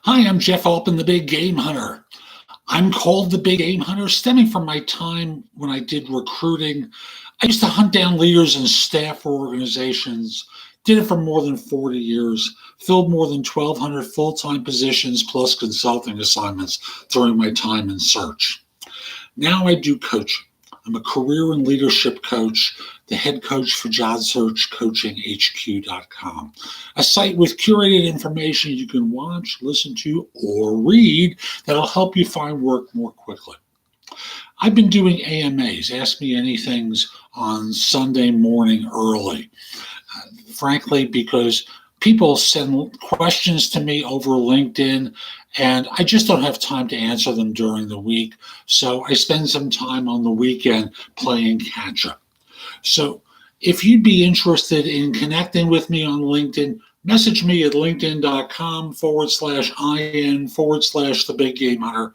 Hi, I'm Jeff Alpin, the Big Game Hunter. I'm called the Big Game Hunter stemming from my time when I did recruiting. I used to hunt down leaders and staff for organizations, did it for more than 40 years, filled more than 1,200 full-time positions plus consulting assignments during my time in search. Now I do coaching. I'm a career and leadership coach, the head coach for JobSearchCoachingHQ.com, a site with curated information you can watch, listen to, or read that'll help you find work more quickly. I've been doing AMAs, Ask Me Anythings, on Sunday morning early, frankly, because people send questions to me over LinkedIn, and I just don't have time to answer them during the week. So I spend some time on the weekend playing catch up. So if you'd be interested in connecting with me on LinkedIn, message me at linkedin.com/in/the Big Game Hunter.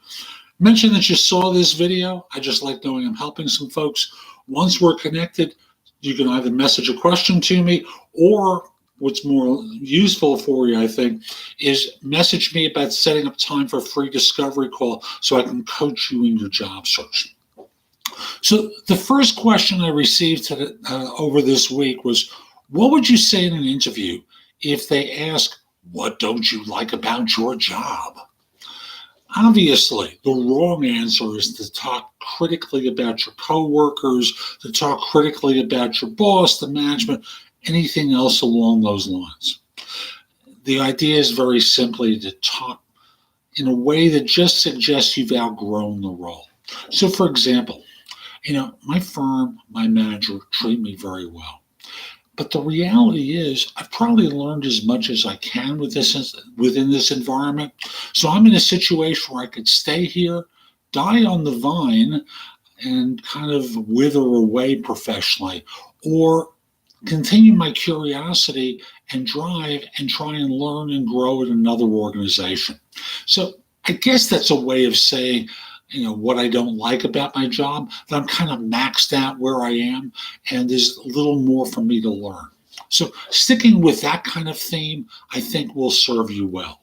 Mention that you saw this video. I just like knowing I'm helping some folks. Once we're connected, you can either message a question to me, or what's more useful for you, I think, is message me about setting up time for a free discovery call so I can coach you in your job search. So the first question I received over this week was, what would you say in an interview if they ask, what don't you like about your job? Obviously, the wrong answer is to talk critically about your coworkers, to talk critically about your boss, the management, anything else along those lines. The idea is very simply to talk in a way that just suggests you've outgrown the role. So, for example, my firm, my manager treat me very well. But the reality is, I've probably learned as much as I can within this environment. So I'm in a situation where I could stay here, die on the vine, and kind of wither away professionally, or continue my curiosity and drive and try and learn and grow at another organization. So I guess that's a way of saying, what I don't like about my job, that I'm kind of maxed out where I am, and there's a little more for me to learn. So sticking with that kind of theme, I think will serve you well.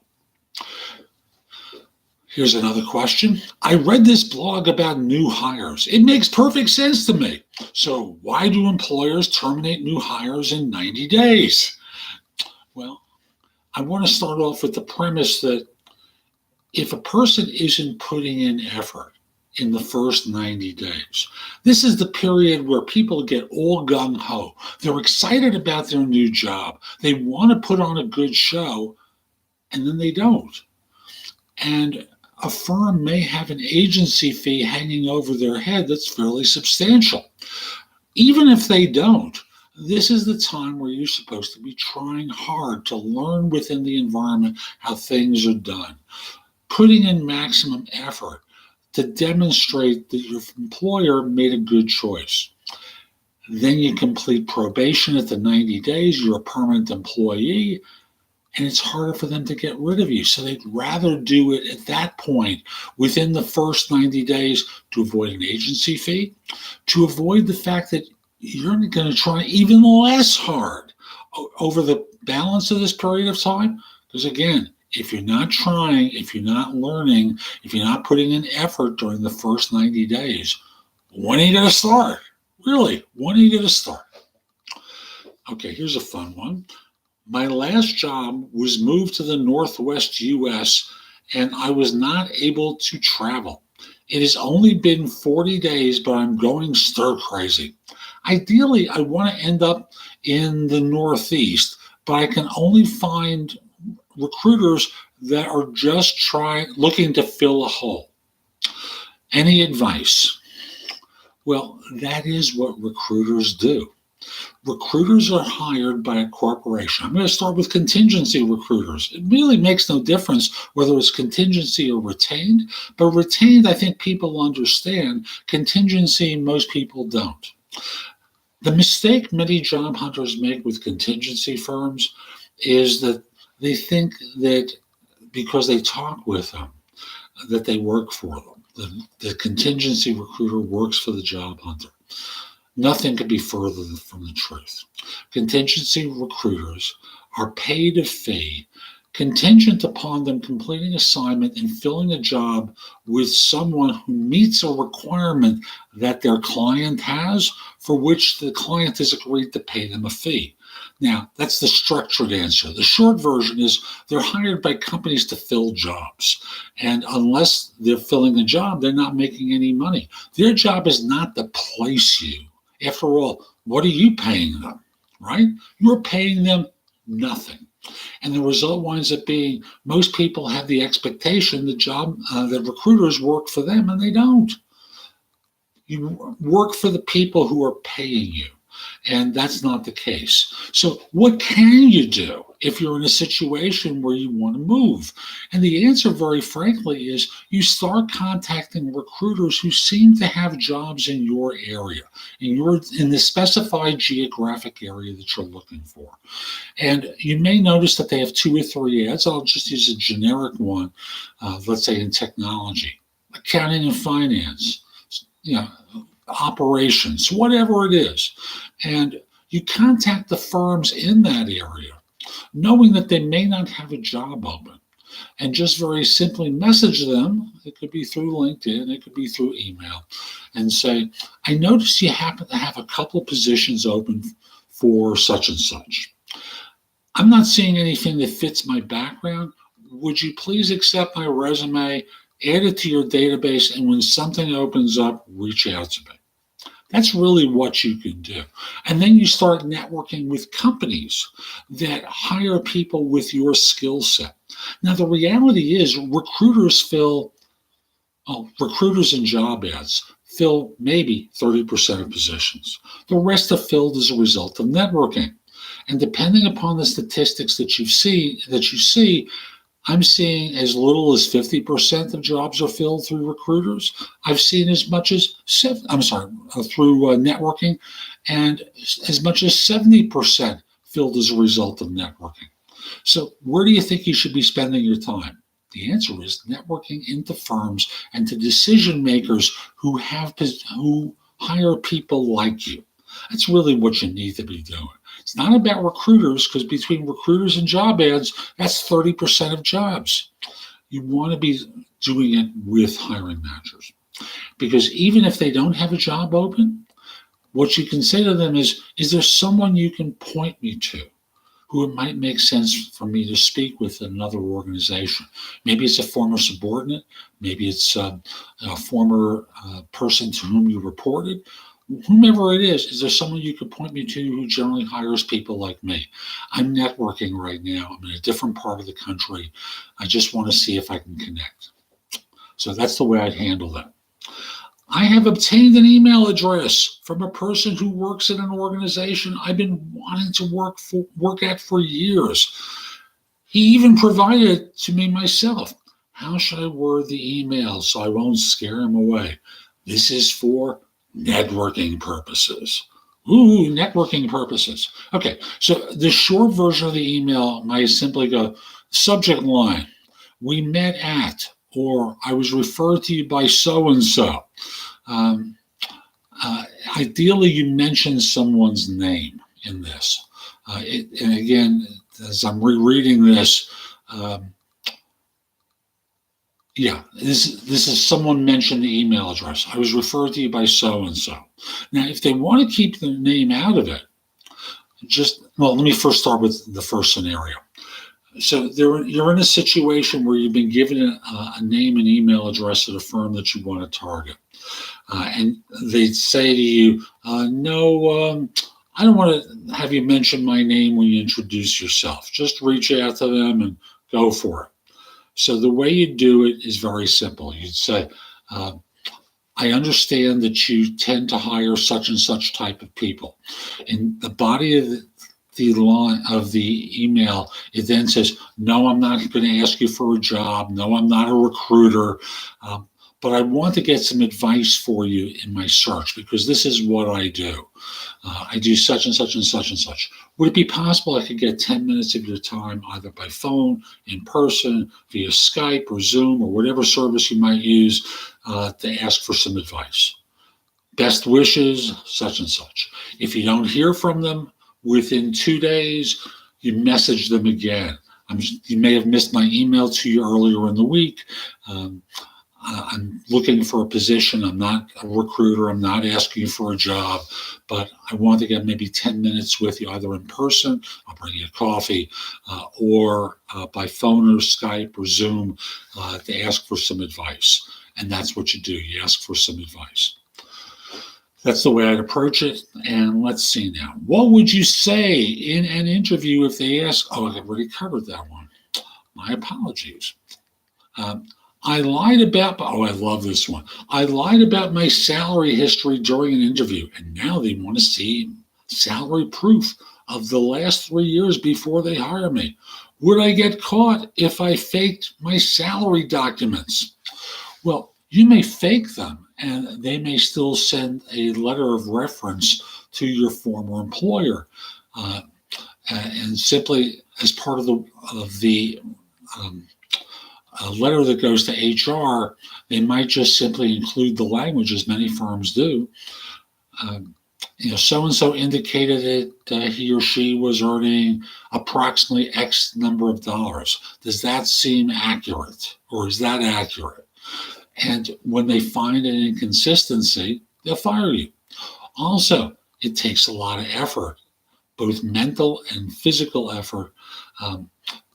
Here's another question. I read this blog about new hires. It makes perfect sense to me. So why do employers terminate new hires in 90 days? Well, I want to start off with the premise that if a person isn't putting in effort in the first 90 days, this is the period where people get all gung-ho. They're excited about their new job. They want to put on a good show, and then they don't. And a firm may have an agency fee hanging over their head that's fairly substantial. Even if they don't, this is the time where you're supposed to be trying hard to learn within the environment how things are done, putting in maximum effort to demonstrate that your employer made a good choice. Then you complete probation at the 90 days, you're a permanent employee, and it's harder for them to get rid of you. So they'd rather do it at that point within the first 90 days to avoid an agency fee, to avoid the fact that you're going to try even less hard over the balance of this period of time. Because again, if you're not trying, if you're not learning, if you're not putting in effort during the first 90 days, when are you going to start? Really, when are you going to start? Okay, here's a fun one. My last job was moved to the Northwest US, and I was not able to travel. It has only been 40 days, but I'm going stir crazy. Ideally, I want to end up in the Northeast, but I can only find recruiters that are just looking to fill a hole. Any advice? Well, that is what recruiters do. Recruiters are hired by a corporation. I'm going to start with contingency recruiters. It really makes no difference whether it's contingency or retained, but retained, I think people understand. Contingency, most people don't. The mistake many job hunters make with contingency firms is that they think that because they talk with them, that they work for them. The contingency recruiter works for the job hunter. Nothing could be further from the truth. Contingency recruiters are paid a fee contingent upon them completing assignment and filling a job with someone who meets a requirement that their client has, for which the client has agreed to pay them a fee. Now, that's the structured answer. The short version is they're hired by companies to fill jobs. And unless they're filling a job, they're not making any money. Their job is not to place you. After all, what are you paying them, right? You're paying them nothing. And the result winds up being most people have the expectation that recruiters work for them, and they don't. You work for the people who are paying you, and that's not the case. So what can you do if you're in a situation where you want to move? And the answer, very frankly, is you start contacting recruiters who seem to have jobs in your area, in the specified geographic area that you're looking for. And you may notice that they have 2 or 3 ads. I'll just use a generic one, let's say in technology, accounting and finance, operations, whatever it is. And you contact the firms in that area, knowing that they may not have a job open, and just very simply message them. It could be through LinkedIn, it could be through email, and say, I noticed you happen to have a couple of positions open for such and such. I'm not seeing anything that fits my background. Would you please accept my resume, add it to your database, and when something opens up, reach out to me. That's really what you can do. And then you start networking with companies that hire people with your skill set. Now, the reality is recruiters and job ads fill maybe 30% of positions. The rest are filled as a result of networking. And depending upon the statistics that you see, I'm seeing as little as 50% of jobs are filled through recruiters. I've seen as much as through networking, and as much as 70% filled as a result of networking. So where do you think you should be spending your time? The answer is networking into firms and to decision makers who hire people like you. That's really what you need to be doing. It's not about recruiters, because between recruiters and job ads, that's 30% of jobs. You want to be doing it with hiring managers, because even if they don't have a job open, what you can say to them is there someone you can point me to who it might make sense for me to speak with in another organization? Maybe it's a former subordinate. Maybe it's a former person to whom you reported. Whomever it is there someone you could point me to who generally hires people like me? I'm networking right now. I'm in a different part of the country. I just want to see if I can connect. So that's the way I'd handle that. I have obtained an email address from a person who works in an organization I've been wanting to work at for years. He even provided it to me myself. How should I word the email so I won't scare him away? This is for networking purposes. Ooh, networking purposes. Okay, so the short version of the email might simply go, subject line, we met at, or I was referred to you by so-and-so. Ideally, you mention someone's name in this. And again, as I'm rereading this, this is someone mentioned the email address. I was referred to you by so-and-so. Now, if they want to keep the name out of it, let me first start with the first scenario. So you're in a situation where you've been given a name and email address at a firm that you want to target. And they say to you, no, I don't want to have you mention my name when you introduce yourself. Just reach out to them and go for it. So the way you do it is very simple. You'd say, I understand that you tend to hire such and such type of people. In the body of the line of the email, it then says, no, I'm not going to ask you for a job. No, I'm not a recruiter. But I want to get some advice for you in my search, because this is what I do. I do such and such and such and such. Would it be possible I could get 10 minutes of your time, either by phone, in person, via Skype or Zoom or whatever service you might use, to ask for some advice? Best wishes, such and such. If you don't hear from them within 2 days, you message them again. You may have missed my email to you earlier in the week. I'm looking for a position. I'm not a recruiter. I'm not asking for a job, but I want to get maybe 10 minutes with you, either in person, I'll bring you a coffee, or by phone or Skype or Zoom to ask for some advice. And that's what you do. You ask for some advice. That's the way I'd approach it. And let's see now. What would you say in an interview if they ask, oh, I've already covered that one. My apologies. I lied about, oh, I love this one. I lied about my salary history during an interview, and now they want to see salary proof of the last 3 years before they hire me. Would I get caught if I faked my salary documents? Well, you may fake them, and they may still send a letter of reference to your former employer, and simply as part of the a letter that goes to HR, they might just simply include the language, as many firms do. So-and-so indicated that he or she was earning approximately X number of dollars. Does that seem accurate, or is that accurate? And when they find an inconsistency, they'll fire you. Also, it takes a lot of effort, both mental and physical effort,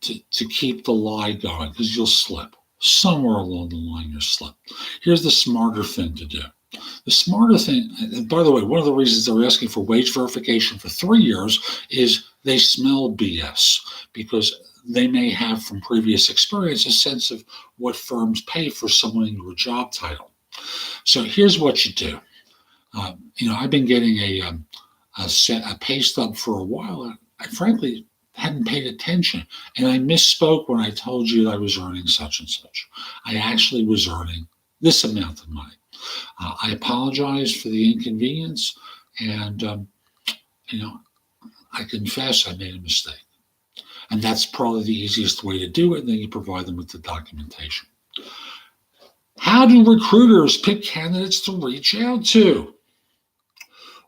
to keep the lie going, because you'll slip. Somewhere along the line, you'll slip. Here's the smarter thing to do. The smarter thing, and by the way, one of the reasons they're asking for wage verification for 3 years is they smell BS, because they may have from previous experience a sense of what firms pay for someone in your job title. So here's what you do. I've been getting a pay stub for a while. I frankly hadn't paid attention, and I misspoke when I told you I was earning such and such. I actually was earning this amount of money. I apologize for the inconvenience, and I confess I made a mistake. And that's probably the easiest way to do it, and then you provide them with the documentation. How do recruiters pick candidates to reach out to?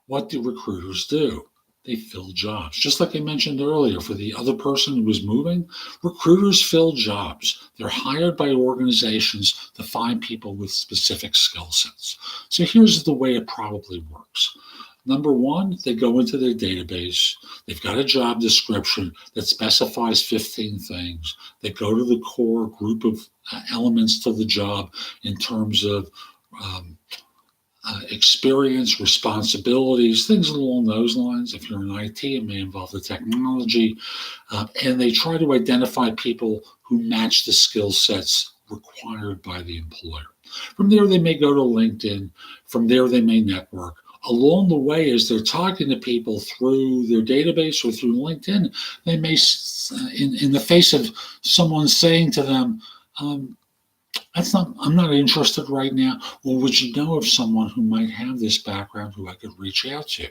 What do recruiters do? They fill jobs. Just like I mentioned earlier, for the other person who was moving, recruiters fill jobs. They're hired by organizations to find people with specific skill sets. So here's the way it probably works. Number one, they go into their database. They've got a job description that specifies 15 things. They go to the core group of elements to the job in terms of experience, responsibilities, things along those lines. If you're in IT, it may involve the technology. And they try to identify people who match the skill sets required by the employer. From there, they may go to LinkedIn. From there, they may network. Along the way, as they're talking to people through their database or through LinkedIn, they may, in the face of someone saying to them, I'm not interested right now. Well, would you know of someone who might have this background who I could reach out to?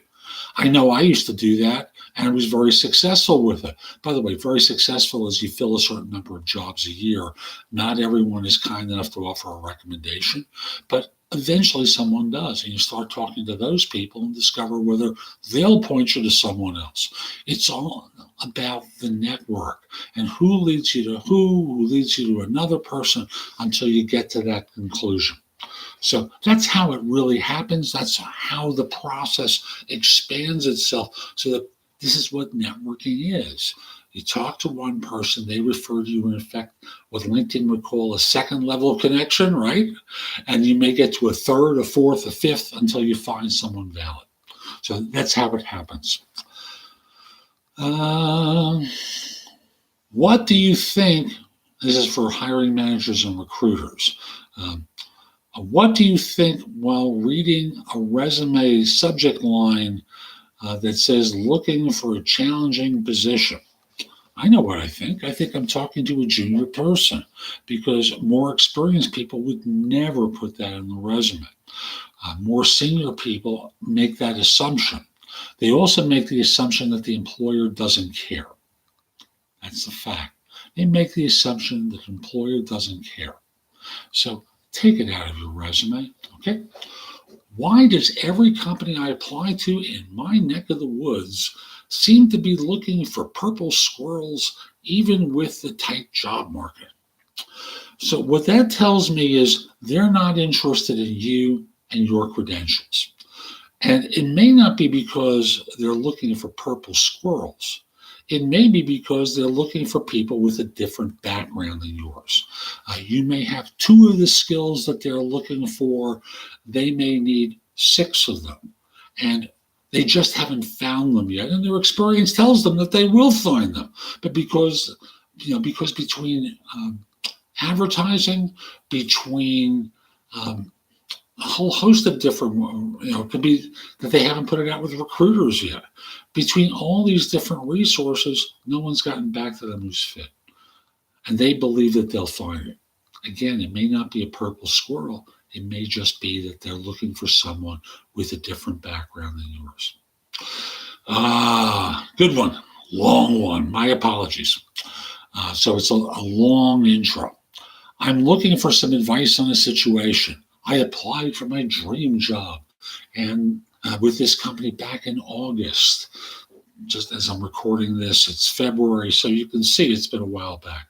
I know I used to do that, and I was very successful with it. By the way, very successful as you fill a certain number of jobs a year. Not everyone is kind enough to offer a recommendation, but eventually someone does, and you start talking to those people and discover whether they'll point you to someone else. It's all about the network and who leads you to who leads you to another person until you get to that conclusion. So that's how it really happens. That's how the process expands itself. So that this is what networking is. You talk to one person, they refer to you in effect what LinkedIn would call a second level of connection, right? And you may get to a third, a fourth, a fifth until you find someone valid. So that's how it happens. What do you think? This is for hiring managers and recruiters. What do you think while reading a resume subject line that says looking for a challenging position? I know what I think. I think I'm talking to a junior person, because more experienced people would never put that in the resume. More senior people make that assumption. They also make the assumption that the employer doesn't care. That's the fact. They make the assumption that the employer doesn't care. So take it out of your resume, okay? Why does every company I apply to in my neck of the woods seem to be looking for purple squirrels even with the tight job market. So what that tells me is they're not interested in you and your credentials. And it may not be because they're looking for purple squirrels. It may be because they're looking for people with a different background than yours. You may have two of the skills that they're looking for. They may need six of them. And they just haven't found them yet. And their experience tells them that they will find them. But because between advertising, between a whole host of different, it could be that they haven't put it out with recruiters yet. Between all these different resources, no one's gotten back to them who's fit. And they believe that they'll find it. Again, it may not be a purple squirrel. It may just be that they're looking for someone with a different background than yours. Good one. Long one. My apologies. So it's a long intro. I'm looking for some advice on a situation. I applied for my dream job and with this company back in August. Just as I'm recording this, it's February, so you can see it's been a while back.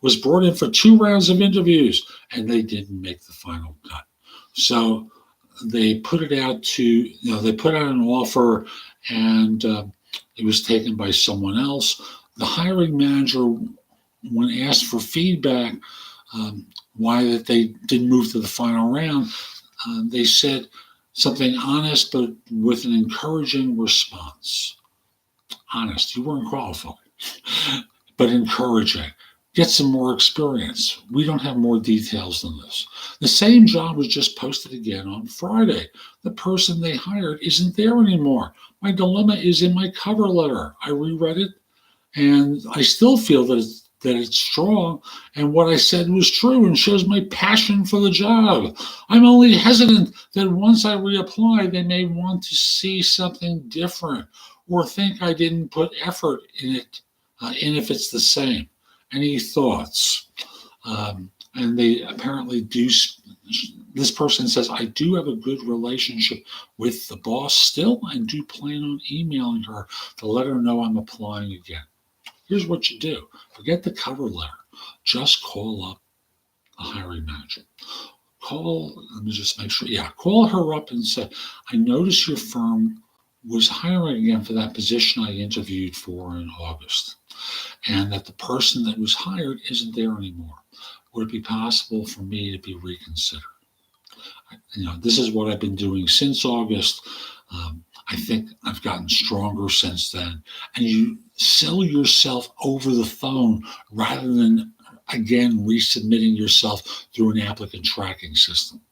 Was brought in for 2 rounds of interviews, and they didn't make the final cut. So they put it out they put out an offer, and it was taken by someone else. The hiring manager, when asked for feedback, why that they didn't move to the final round, they said something honest, but with an encouraging response. Honest, you weren't qualified, but encouraging. Get some more experience. We don't have more details than this. The same job was just posted again on Friday. The person they hired isn't there anymore. My dilemma is in my cover letter. I reread it, and I still feel that it's strong, and what I said was true and shows my passion for the job. I'm only hesitant that once I reapply, they may want to see something different or think I didn't put effort in it, if it's the same. Any thoughts? And they apparently do. This person says, I do have a good relationship with the boss still and do plan on emailing her to let her know I'm applying again. Here's what you do. Forget the cover letter. Just call up the hiring manager. Let me just make sure. Yeah, call her up and say, I noticed your firm was hiring again for that position I interviewed for in August, and that the person that was hired isn't there anymore. Would it be possible for me to be reconsidered? This is what I've been doing since August. I think I've gotten stronger since then. And you sell yourself over the phone rather than, again, resubmitting yourself through an applicant tracking system.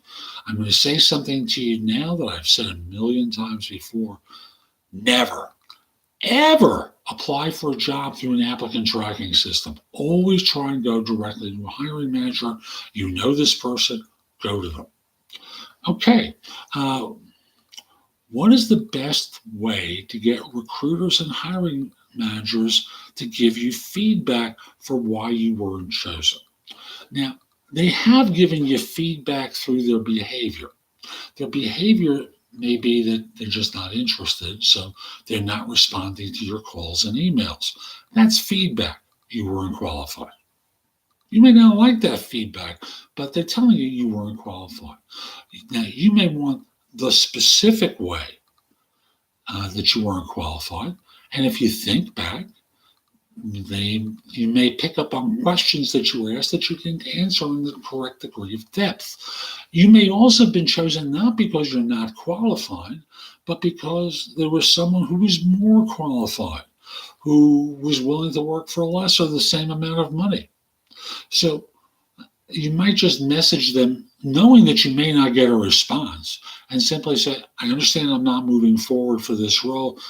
I'm going to say something to you now that I've said a million times before. Never, ever apply for a job through an applicant tracking system. Always try and go directly to a hiring manager. You know this person, go to them. Okay. What is the best way to get recruiters and hiring managers to give you feedback for why you weren't chosen? Now, they have given you feedback through their behavior. Their behavior may be that they're just not interested, so they're not responding to your calls and emails. That's feedback. You weren't qualified. You may not like that feedback, but they're telling you you weren't qualified. Now, you may want the specific way that you weren't qualified, and if you think back, you may pick up on questions that you were asked that you didn't answer in the correct degree of depth. You may also have been chosen not because you're not qualified, but because there was someone who was more qualified, who was willing to work for less or the same amount of money. So you might just message them knowing that you may not get a response and simply say, I understand I'm not moving forward for this role.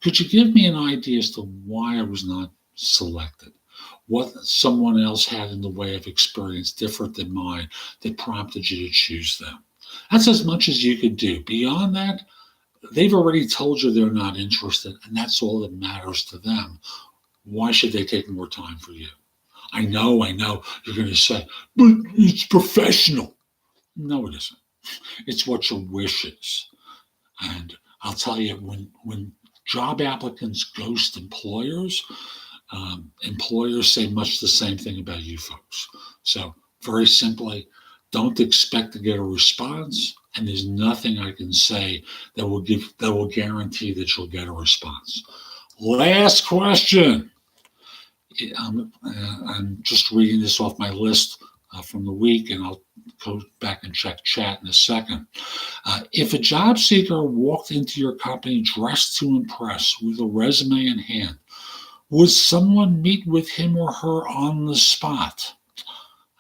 Could you give me an idea as to why I was not selected? What someone else had in the way of experience different than mine that prompted you to choose them? That's as much as you could do. Beyond that, they've already told you they're not interested, and that's all that matters to them. Why should they take more time for you? I know, you're going to say, but it's professional. No, it isn't. It's what your wish is. And I'll tell you, when job applicants ghost employers, Employers say much the same thing about you folks. So very simply, don't expect to get a response, and there's nothing I can say that will guarantee that you'll get a response. Last question. I'm just reading this off my list from the week, and I'll go back and check chat in a second. If a job seeker walked into your company dressed to impress with a resume in hand, would someone meet with him or her on the spot?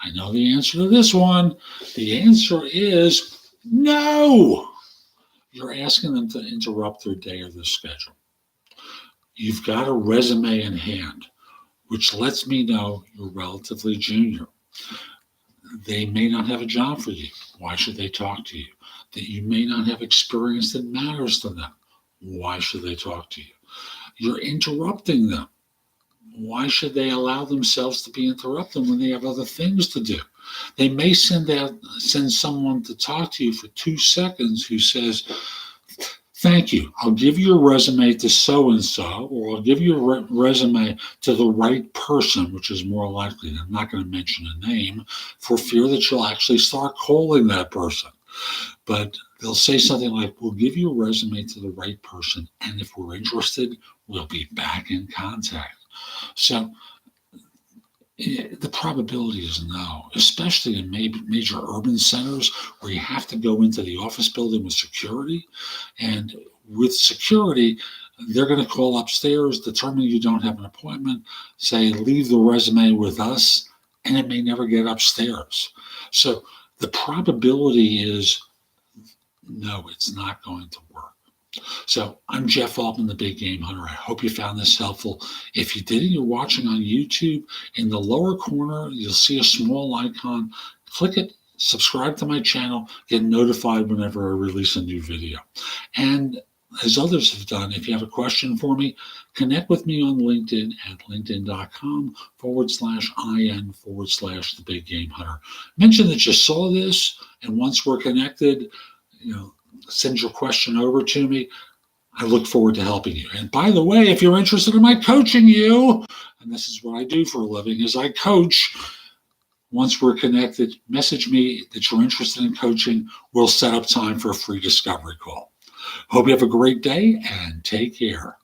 I know the answer to this one. The answer is no. You're asking them to interrupt their day or their schedule. You've got a resume in hand, which lets me know you're relatively junior. They may not have a job for you. Why should they talk to you? That you may not have experience that matters to them. Why should they talk to you? You're interrupting them. Why should they allow themselves to be interrupted when they have other things to do? They may send someone to talk to you for 2 seconds who says, thank you, I'll give you a resume to so-and-so, or I'll give you a resume to the right person, which is more likely. I'm not going to mention a name for fear that you'll actually start calling that person. But they'll say something like, we'll give you a resume to the right person, and if we're interested, we'll be back in contact. So the probability is no, especially in major urban centers where you have to go into the office building with security. And with security, they're going to call upstairs, determine you don't have an appointment, say, leave the resume with us, and it may never get upstairs. So the probability is no, it's not going to work. So I'm Jeff Altman, the Big Game Hunter. I hope you found this helpful. If you did and you're watching on YouTube, in the lower corner, you'll see a small icon. Click it, subscribe to my channel, get notified whenever I release a new video. And as others have done, if you have a question for me, connect with me on LinkedIn at linkedin.com/IN/the Big Game Hunter. Mention that you saw this, and once we're connected, send your question over to me. I look forward to helping you. And by the way, if you're interested in my coaching you, and this is what I do for a living, is I coach. Once we're connected, message me that you're interested in coaching. We'll set up time for a free discovery call. Hope you have a great day and take care.